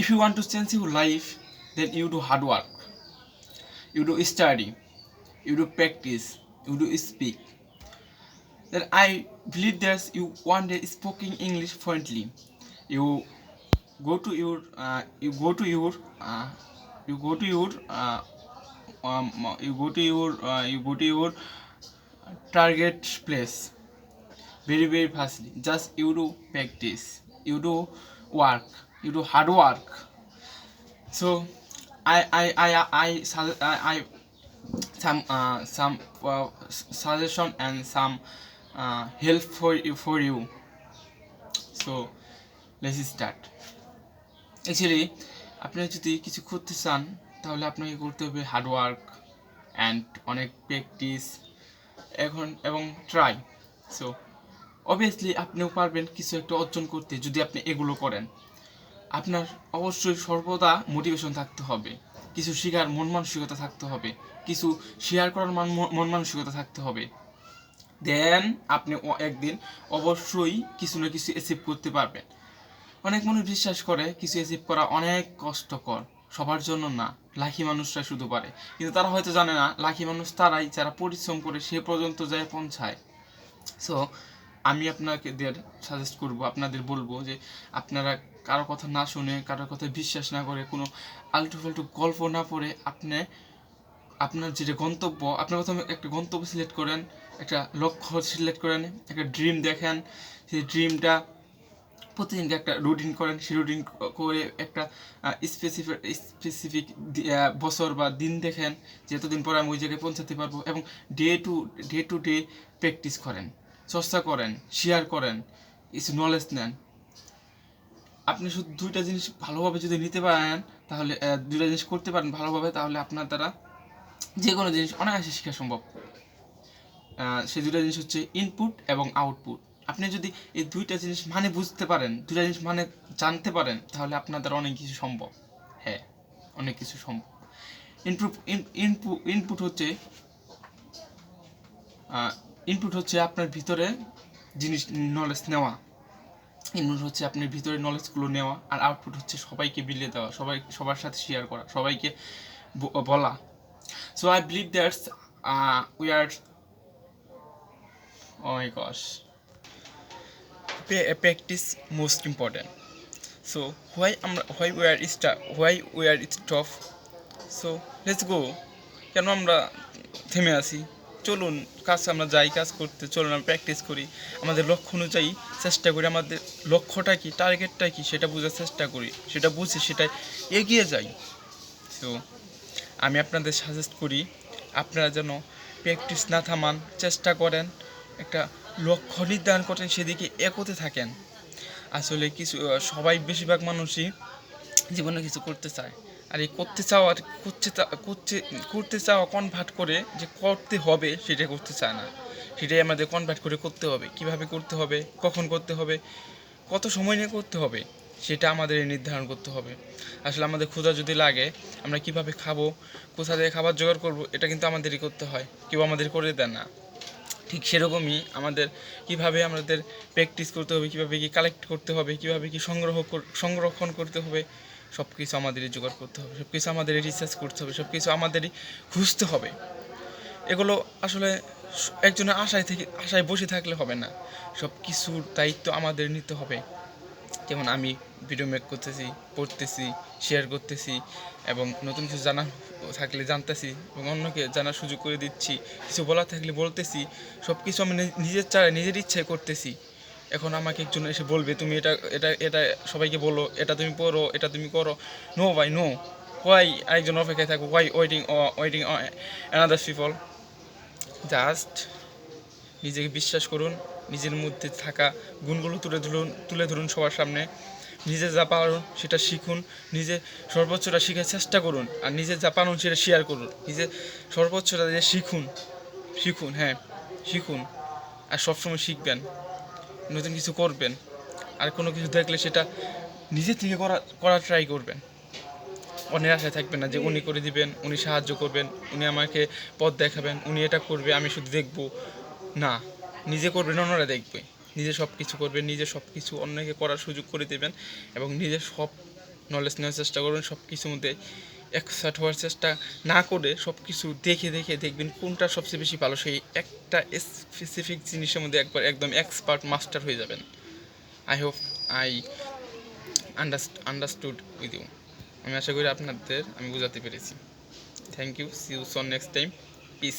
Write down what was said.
If you want to change your life, then you do hard work, you do study, you do practice, you do speak. Then I believe that you one day speaking English fluently. You go to your you go to your you go to your you go to your target place very fastly. Just you do practice, you do work, you do hard work. So I some suggestion and some help for you. So let's start. Actually, আপনি যদি কিছু করতে চান তাহলে আপনাকে করতে হবে hard work and অনেক প্র্যাকটিস এবং ট্রাই। সো অবভিয়াসলি আপনিও পারবেন কিছু একটা অর্জন করতে যদি আপনি এগুলো করেন। আপনার অবশ্যই সর্বদা মোটিভেশন থাকতে হবে, কিছু শেখার মন মানসিকতা থাকতে হবে, কিছু শেয়ার করার মন মানসিকতা থাকতে হবে। দেন আপনি একদিন অবশ্যই কিছু না কিছু অ্যাচিভ করতে পারবেন। অনেক মানুষ বিশ্বাস করে কিছু অ্যাচিভ করা অনেক কষ্টকর, সবার জন্য না, লাকি মানুষরা শুধু পারে। কিন্তু তারা হয়তো জানে না লাকি মানুষ তারাই যারা পরিশ্রম করে সে পর্যন্ত যায় পৌঁছায়। সো আমি আপনাদের সাজেস্ট করব, আপনাদের বলবো যে আপনারা কারো কথা না শুনে, কারোর কথা বিশ্বাস না করে, কোনো আলটু ফালটু গল্প না পড়ে আপনি আপনার যেটা গন্তব্য, আপনার প্রথমে একটা গন্তব্য সিলেক্ট করেন, একটা লক্ষ্য সিলেক্ট করেন, একটা ড্রিম দেখেন, সেই ড্রিমটা প্রতিদিনকে একটা রুটিন করেন, সেই রুটিন করে একটা স্পেসিফিক বছর বা দিন দেখেন যে এতদিন পরে আমি ওই জায়গায় পৌঁছাতে পারবো, এবং ডে টু ডে প্র্যাকটিস করেন, চর্চা করেন, শেয়ার করেন, কিছু নলেজ নেন। আপনি শুধু দুইটা জিনিস ভালোভাবে যদি নিতে পারেন, তাহলে দুইটা জিনিস করতে পারেন ভালোভাবে, তাহলে আপনার দ্বারা যে কোনো জিনিস অনায়াসে শেখা সম্ভব। সেই দুইটা জিনিস হচ্ছে ইনপুট এবং আউটপুট। আপনি যদি এই দুইটা জিনিস মানে বুঝতে পারেন, দুইটা জিনিস মানে জানতে পারেন, তাহলে আপনার দ্বারা অনেক কিছু সম্ভব। হ্যাঁ, অনেক কিছু সম্ভব। ইনপুট হচ্ছে আপনার ভিতরে জিনিস নলেজ নেওয়া। ইনপুট হচ্ছে আপনার ভিতরে নলেজগুলো নেওয়া, আর আউটপুট হচ্ছে সবাইকে বিলিয়ে দেওয়া, সবার সাথে শেয়ার করা, সবাইকে বলা। So I believe that's we are oh my gosh, practice most important. So why we are tough? So let's go. কেন আমরা থেমে আছি? চলুন আমরা যাই কাজ করতে, চলুন আমরা প্র্যাকটিস করি, আমাদের লক্ষ্য অনুযায়ী চেষ্টা করি, আমাদের লক্ষ্যটা কি, টার্গেটটা কি সেটা বোঝার চেষ্টা করি, সেটা বুঝি, সেটাই এগিয়ে যাই। সো আমি আপনাদের সাজেস্ট করি আপনারা যেন প্র্যাকটিস না থামান, চেষ্টা করেন, একটা লক্ষ্য নির্ধারণ করেন, সেদিকে এগোতে থাকেন। আসলে সবাই বেশিরভাগ মানুষই জীবনে কিছু করতে চায়, আর এই করতে চাওয়া কনভার্ট করে যে করতে হবে সেটা করতে চায় না, সেটাই আমাদের কনভার্ট করে করতে হবে। কিভাবে করতে হবে, কখন করতে হবে, কত সময় নিয়ে করতে হবে, সেটা আমাদের নির্ধারণ করতে হবে। আসলে আমাদের ক্ষুধা যদি লাগে, আমরা কিভাবে খাবো, কোথা থেকে খাবার জোগাড় করবো, এটা কিন্তু আমাদেরই করতে হয়, কেউ আমাদের করে দেয় না। ঠিক সেরকমই কিভাবে আমাদের প্র্যাকটিস করতে হবে, কীভাবে কি কালেক্ট করতে হবে, কীভাবে কি সংরক্ষণ করতে হবে, সব কিছু আমাদেরই জোগাড় করতে হবে, সব কিছু আমাদেরই রিসার্চ করতে হবে, সব কিছু আমাদেরই খুঁজতে হবে। এগুলো আসলে একজনের আশায় বসে থাকলে হবে না, সব কিছুর দায়িত্ব আমাদের নিতে হবে। যেমন আমি ভিডিও মেক করতেছি, পড়তেছি, শেয়ার করতেছি, এবং নতুন কিছু জানা থাকলে জানতেছি এবং অন্যকে জানার সুযোগ করে দিচ্ছি, কিছু বলা থাকলে বলতেছি, সব কিছু আমি নিজের ইচ্ছায় করতেছি। এখন আমাকে একজন এসে বলবে তুমি এটা এটা এটা সবাইকে বলো, এটা তুমি পড়ো, এটা তুমি করো, নো ভাই নো। হোয়াই আরেকজন অপেক্ষায় থাকবো, why waiting another people? Just নিজেকে বিশ্বাস করুন, নিজের মধ্যে থাকা গুণগুলো তুলে ধরুন সবার সামনে, নিজে যা পারুন সেটা শিখুন, নিজে সর্বোচ্চটা শেখার চেষ্টা করুন, আর নিজে যা পারুন সেটা শেয়ার করুন, নিজে সর্বোচ্চটা দিয়ে শিখুন, হ্যাঁ শিখুন, আর সবসময় শিখবেন, নতুন কিছু করবেন, আর কোনো কিছু দেখলে সেটা নিজে থেকে করার ট্রাই করবেন। অন্যের আশায় থাকবেন না যে উনি করে দিবেন, উনি সাহায্য করবেন, উনি আমাকে পথ দেখাবেন, উনি এটা করবে আমি শুধু দেখবো না। নিজে করবেন, অন্যরা দেখবে, নিজে সব কিছু করবেন, নিজে সব কিছু অন্যকে করার সুযোগ করে দেবেন, এবং নিজে সব নলেজ নেওয়ার চেষ্টা করবেন, সব কিছুর মধ্যে এক্সপার্ট হওয়ার চেষ্টা না করে সব কিছু দেখে দেখে দেখবেন কোনটা সবচেয়ে বেশি ভালো, সেই একটা স্পেসিফিক জিনিসের মধ্যে একদম এক্সপার্ট মাস্টার হয়ে যাবেন। I hope I understood with you. আমি আশা করি আমি বোঝাতে পেরেছি। Thank you, see you soon next time, piece.